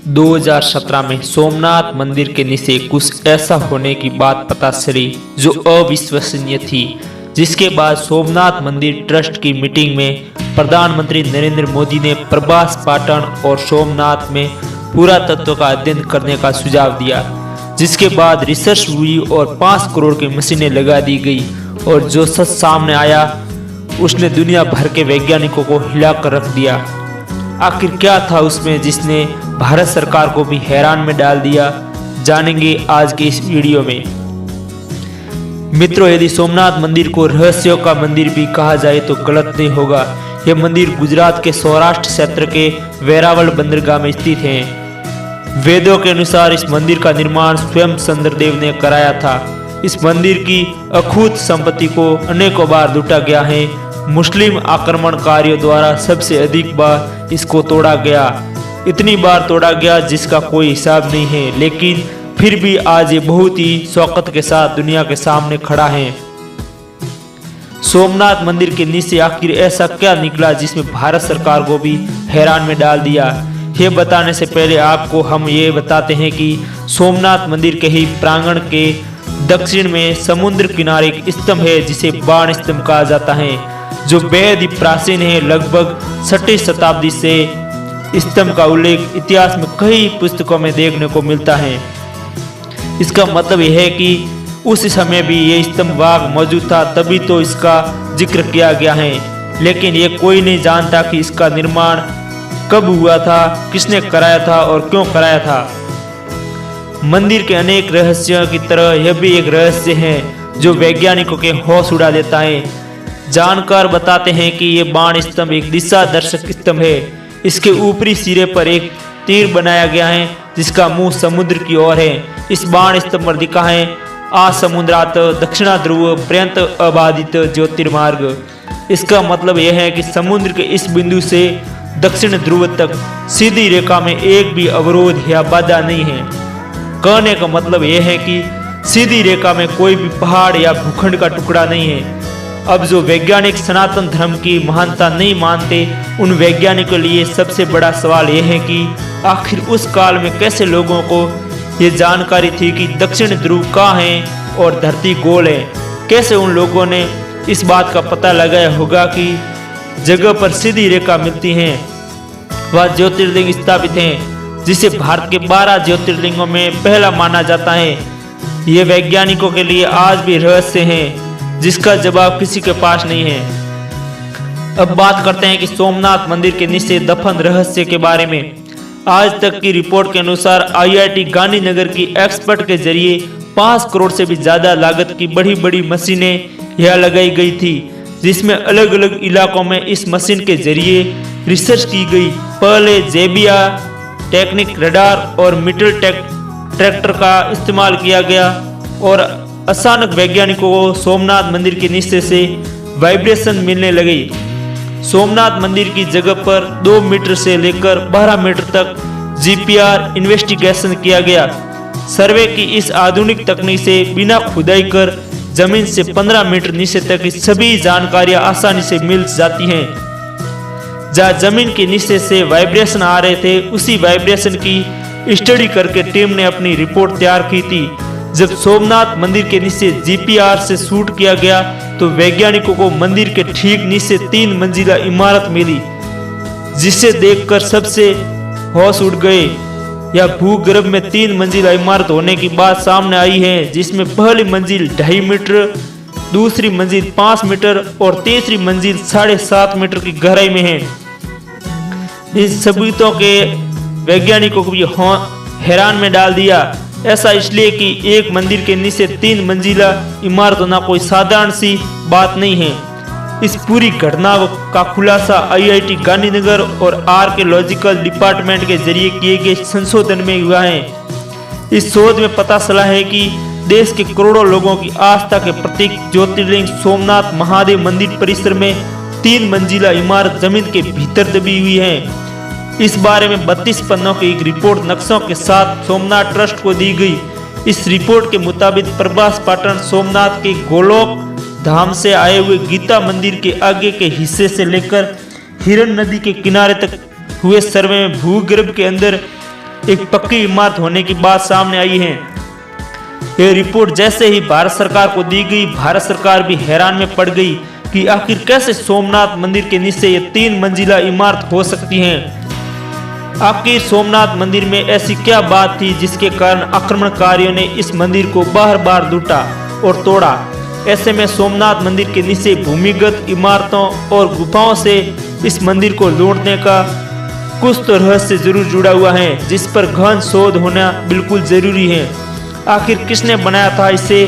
2017 में सोमनाथ मंदिर के नीचे कुछ ऐसा होने की बात पता चली जो अविश्वसनीय थी, जिसके बाद सोमनाथ मंदिर ट्रस्ट की मीटिंग में प्रधानमंत्री नरेंद्र मोदी ने प्रभास पाटन और सोमनाथ में पुरातत्व का अध्ययन करने का सुझाव दिया, जिसके बाद रिसर्च हुई और 5 करोड़ की मशीनें लगा दी गई और जो सच सामने आया उसने दुनिया भर के वैज्ञानिकों को हिलाकर रख दिया। आखिर क्या था उसमें जिसने भारत सरकार को भी हैरान में डाल दिया, जानेंगे आज के इस वीडियो में। मित्रों, यदि सोमनाथ मंदिर को रहस्यों का मंदिर भी कहा जाए तो गलत नहीं होगा। यह मंदिर गुजरात के सौराष्ट्र क्षेत्र के वेरावल बंदरगाह में स्थित है। वेदों के अनुसार इस मंदिर का निर्माण स्वयं चंद्रदेव ने कराया था। इस मंदिर की अखूत संपत्ति को अनेकों बार लूटा गया है। मुस्लिम आक्रमणकारियों द्वारा सबसे अधिक बार इसको तोड़ा गया, इतनी बार तोड़ा गया जिसका कोई हिसाब नहीं है, लेकिन फिर भी आज ये बहुत ही शौकत के साथ दुनिया के सामने खड़ा है। सोमनाथ मंदिर के नीचे आखिर ऐसा क्या निकला जिसमें भारत सरकार को भी हैरान में डाल दिया। ये बताने से पहले आपको हम ये बताते हैं कि सोमनाथ मंदिर के ही प्रांगण के दक्षिण में समुद्र किनारे एक स्तंभ है जिसे बाण स्तंभ कहा जाता है, जो बेहद ही प्राचीन है। लगभग 6वीं शताब्दी से स्तंभ का उल्लेख इतिहास में कई पुस्तकों में देखने को मिलता है। इसका मतलब यह है कि उस समय भी ये स्तंभ वाग मौजूद था, तभी तो इसका जिक्र किया गया है। लेकिन ये कोई नहीं जानता कि इसका निर्माण कब हुआ था, किसने कराया था और क्यों कराया था। मंदिर के अनेक रहस्यों की तरह यह भी एक रहस्य है जो वैज्ञानिकों के होश उड़ा देता है। जानकार बताते हैं कि यह बाण स्तंभ एक दिशा दर्शक स्तंभ है। इसके ऊपरी सिरे पर एक तीर बनाया गया है जिसका मुंह समुद्र की ओर है। इस बाण स्तंभ पर लिखा है आसमुद्रात दक्षिणा ध्रुव पर्यंत अबाधित ज्योतिर्मार्ग। इसका मतलब यह है कि समुद्र के इस बिंदु से दक्षिण ध्रुव तक सीधी रेखा में एक भी अवरोध या बाधा नहीं है। कहने का मतलब यह है कि सीधी रेखा में कोई भी पहाड़ या भूखंड का टुकड़ा नहीं है। अब जो वैज्ञानिक सनातन धर्म की महानता नहीं मानते, उन वैज्ञानिकों के लिए सबसे बड़ा सवाल यह है कि आखिर उस काल में कैसे लोगों को ये जानकारी थी कि दक्षिण ध्रुव कहाँ है और धरती गोल है। कैसे उन लोगों ने इस बात का पता लगाया होगा कि जगह पर सीधी रेखा मिलती है। वह ज्योतिर्लिंग स्थापित हैं जिसे भारत के 12 ज्योतिर्लिंगों में पहला माना जाता है। ये वैज्ञानिकों के लिए आज भी रहस्य है जिसका जवाब किसी के पास नहीं है। अब बात करते हैं कि सोमनाथ मंदिर के नीचे दफन रहस्य के बारे में। आज तक की रिपोर्ट के अनुसार IIT गांधीनगर की एक्सपर्ट के जरिए 5 करोड़ से भी ज्यादा लागत की बड़ी बड़ी मशीनें यह लगाई गई थी, जिसमें अलग अलग इलाकों में इस मशीन के जरिए रिसर्च की गई। पहले जेबिया टेक्निक रडार और मीटल ट्रैक्टर का इस्तेमाल किया गया और अचानक वैज्ञानिकों को सोमनाथ मंदिर के नीचे से वाइब्रेशन मिलने लगी। सोमनाथ मंदिर की जगह पर 2 मीटर से लेकर 12 मीटर तक GPR इन्वेस्टिगेशन किया गया। सर्वे की इस आधुनिक तकनीक से बिना खुदाई कर जमीन से 15 मीटर नीचे तक की सभी जानकारियां आसानी से मिल जाती हैं। जहाँ जमीन के नीचे से वाइब्रेशन आ रहे थे, उसी वाइब्रेशन की स्टडी करके टीम ने अपनी रिपोर्ट तैयार की थी। जब सोमनाथ मंदिर के नीचे GPR से शूट किया गया तो वैज्ञानिकों को मंदिर के ठीक नीचे 3 मंजिला इमारत मिली, जिसे देखकर सबसे होश उड़ गए। यह भूगर्भ में 3 मंजिला इमारत होने की बात सामने आई है, जिसमें पहली मंजिल 2.5 मीटर, दूसरी मंजिल 5 मीटर और तीसरी मंजिल 7.5 मीटर की गहराई में है। इन सबूतों के वैज्ञानिकों को भी हैरान में डाल दिया। ऐसा इसलिए कि एक मंदिर के नीचे 3 मंजिला इमारत होना कोई साधारण सी बात नहीं है। इस पूरी घटना का खुलासा IIT गांधीनगर और आर्कियोलॉजिकल डिपार्टमेंट के जरिए किए गए संशोधन में हुआ है। इस शोध में पता चला है कि देश के करोड़ों लोगों की आस्था के प्रतीक ज्योतिर्लिंग सोमनाथ महादेव मंदिर परिसर में 3 मंजिला इमारत जमीन के भीतर दबी हुई है। इस बारे में 32 पन्नों की एक रिपोर्ट नक्शों के साथ सोमनाथ ट्रस्ट को दी गई। इस रिपोर्ट के मुताबिक प्रभास पाटन सोमनाथ के गोलोक धाम से आए हुए गीता मंदिर के आगे के हिस्से से लेकर हिरन नदी के किनारे तक हुए सर्वे में भूगर्भ के अंदर एक पक्की इमारत होने की बात सामने आई है। ये रिपोर्ट जैसे ही भारत सरकार को दी गई, भारत सरकार भी हैरान में पड़ गई कि आखिर कैसे सोमनाथ मंदिर के नीचे ये 3 मंजिला इमारत हो सकती है। आखिर सोमनाथ मंदिर में ऐसी क्या बात थी जिसके कारण आक्रमणकारियों ने इस मंदिर को बार बार लूटा और तोड़ा। ऐसे में सोमनाथ मंदिर के नीचे भूमिगत इमारतों और गुफाओं से इस मंदिर को लूटने का कुछ तो रहस्य जरूर जुड़ा हुआ है, जिस पर गहन शोध होना बिल्कुल जरूरी है। आखिर किसने बनाया था इसे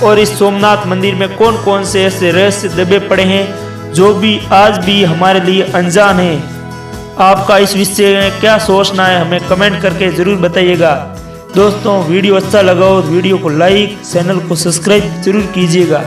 और इस सोमनाथ मंदिर में कौन कौन से ऐसे रहस्य दबे पड़े हैं जो भी आज भी हमारे लिए अनजान है। आपका इस विषय में क्या सोचना है हमें कमेंट करके जरूर बताइएगा। दोस्तों वीडियो अच्छा लगा हो तो वीडियो को लाइक, चैनल को सब्सक्राइब जरूर कीजिएगा।